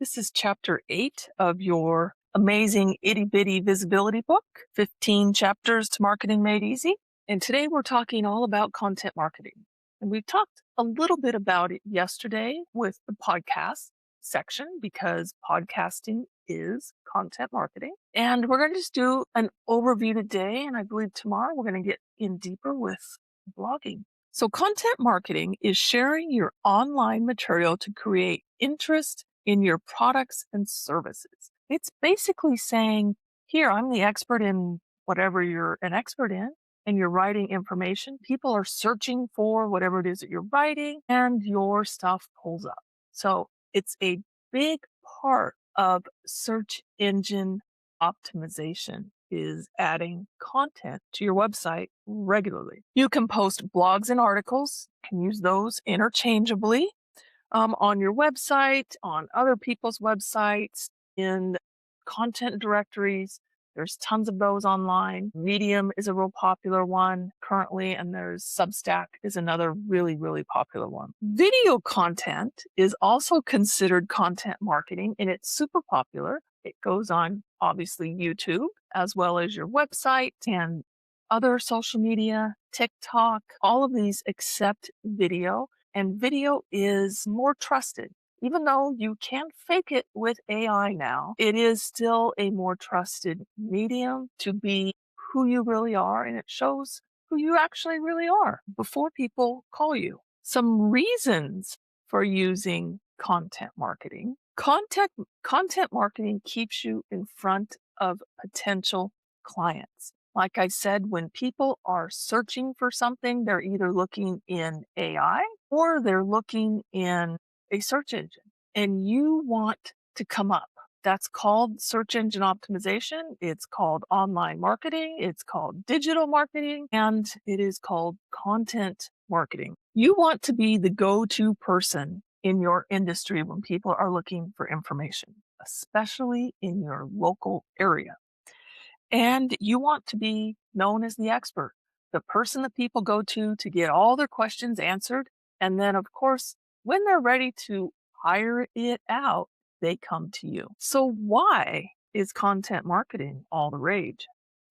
This is chapter 8 of your amazing itty bitty visibility book, 15 chapters to marketing made easy. And today we're talking all about content marketing. And we talked a little bit about it yesterday with the podcast section because podcasting is content marketing. And we're going to just do an overview today. And I believe tomorrow we're going to get in deeper with blogging. So content marketing is sharing your online material to create interest in your products and services. It's basically saying, here, I'm the expert in whatever you're an expert in, and you're writing information. People are searching for whatever it is that you're writing, and your stuff pulls up. So it's a big part of search engine optimization is adding content to your website regularly. You can post blogs and articles, can use those interchangeably on your website, on other people's websites, in content directories. There's tons of those online. Medium is a real popular one currently, and there's Substack is another really, really popular one. Video content is also considered content marketing, and it's super popular. It goes on, obviously, YouTube, as well as your website and other social media, TikTok, all of these accept video. And video is more trusted. Even though you can fake it with AI now, it is still a more trusted medium to be who you really are, and it shows who you actually really are before people call you. Some reasons for using content marketing. Content marketing keeps you in front of potential clients. Like I said, when people are searching for something, they're either looking in AI or they're looking in a search engine, and you want to come up. That's called search engine optimization. It's called online marketing. It's called digital marketing, and it is called content marketing. You want to be the go-to person in your industry when people are looking for information, especially in your local area. And you want to be known as the expert, the person that people go to get all their questions answered. And then, of course, when they're ready to hire it out, they come to you. So why is content marketing all the rage?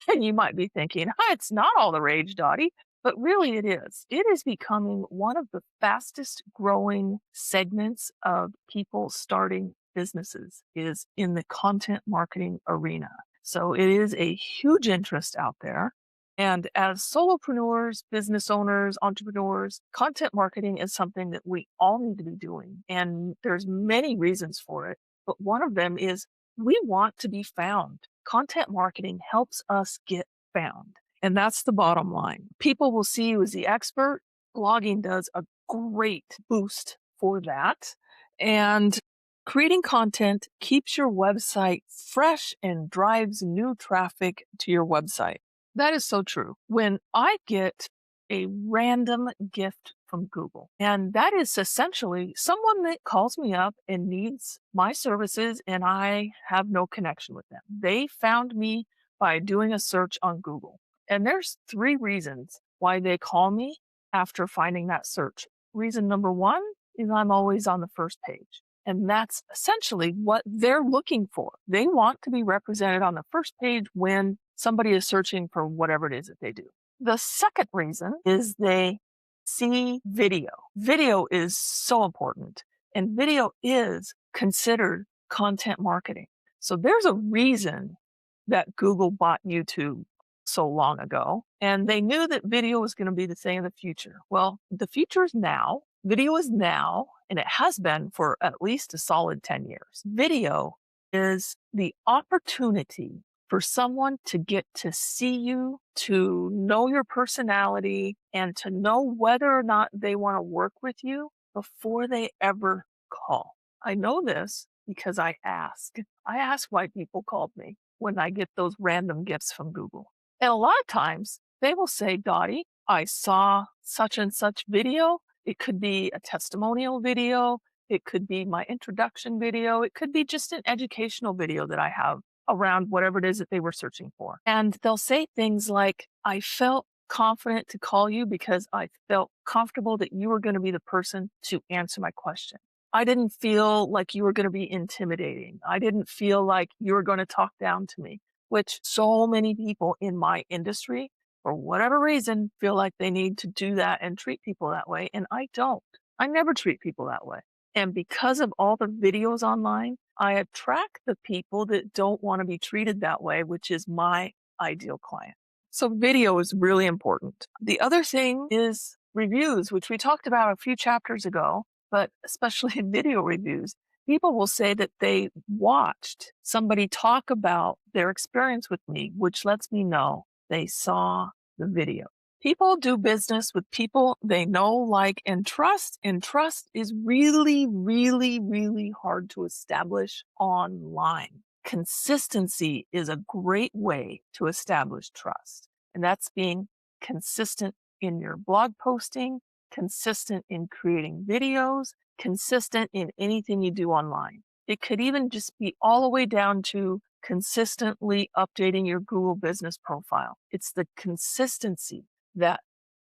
And you might be thinking, it's not all the rage, Dottie. But really it is. It is becoming one of the fastest growing segments of people starting businesses is in the content marketing arena. So it is a huge interest out there. And as solopreneurs, business owners, entrepreneurs, content marketing is something that we all need to be doing. And there's many reasons for it. But one of them is we want to be found. Content marketing helps us get found. And that's the bottom line. People will see you as the expert. Blogging does a great boost for that. And creating content keeps your website fresh and drives new traffic to your website. That is so true. When I get a random gift from Google, and that is essentially someone that calls me up and needs my services, and I have no connection with them. They found me by doing a search on Google. And there's 3 reasons why they call me after finding that search. Reason number 1 is I'm always on the first page. And that's essentially what they're looking for. They want to be represented on the first page when somebody is searching for whatever it is that they do. The second reason is they see video. Video is so important, and video is considered content marketing. So there's a reason that Google bought YouTube so long ago, and they knew that video was going to be the thing of the future. Well, the future is now. Video is now, and it has been for at least a solid 10 years. Video is the opportunity for someone to get to see you, to know your personality, and to know whether or not they want to work with you before they ever call. I know this because I ask. I ask why people called me when I get those random gifts from Google. And a lot of times they will say, Dottie, I saw such and such video. It could be a testimonial video. It could be my introduction video. It could be just an educational video that I have around whatever it is that they were searching for. And they'll say things like, I felt confident to call you because I felt comfortable that you were going to be the person to answer my question. I didn't feel like you were going to be intimidating. I didn't feel like you were going to talk down to me, which so many people in my industry, for whatever reason, feel like they need to do that and treat people that way. And I don't. I never treat people that way. And because of all the videos online, I attract the people that don't want to be treated that way, which is my ideal client. So video is really important. The other thing is reviews, which we talked about a few chapters ago, but especially in video reviews. People will say that they watched somebody talk about their experience with me, which lets me know they saw the video. People do business with people they know, like, and trust is really, really, really hard to establish online. Consistency is a great way to establish trust, and that's being consistent in your blog posting, consistent in creating videos, consistent in anything you do online. It could even just be all the way down to consistently updating your Google business profile. It's the consistency that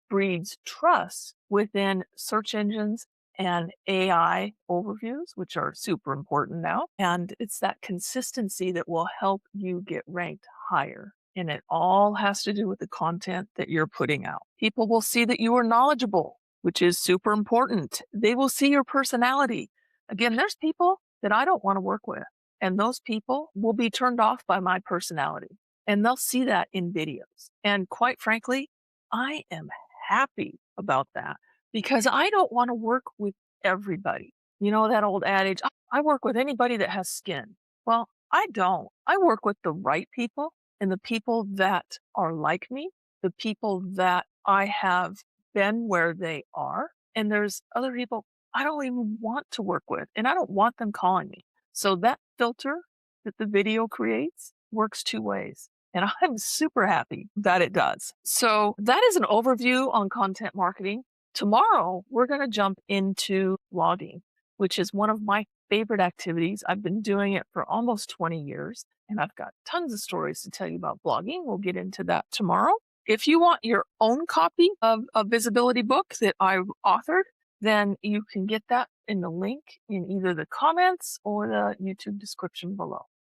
breeds trust within search engines and AI overviews, which are super important now. And it's that consistency that will help you get ranked higher. And it all has to do with the content that you're putting out. People will see that you are knowledgeable, which is super important. They will see your personality. Again, there's people that I don't want to work with, and those people will be turned off by my personality, and they'll see that in videos. And quite frankly, I am happy about that because I don't want to work with everybody. You know, that old adage, I work with anybody that has skin. Well, I don't. I work with the right people and the people that are like me, the people that I have been where they are. And there's other people I don't even want to work with, and I don't want them calling me. So that filter that the video creates works two ways. And I'm super happy that it does. So that is an overview on content marketing. Tomorrow, we're going to jump into blogging, which is one of my favorite activities. I've been doing it for almost 20 years, and I've got tons of stories to tell you about blogging. We'll get into that tomorrow. If you want your own copy of a visibility book that I've authored, then you can get that in the link in either the comments or the YouTube description below.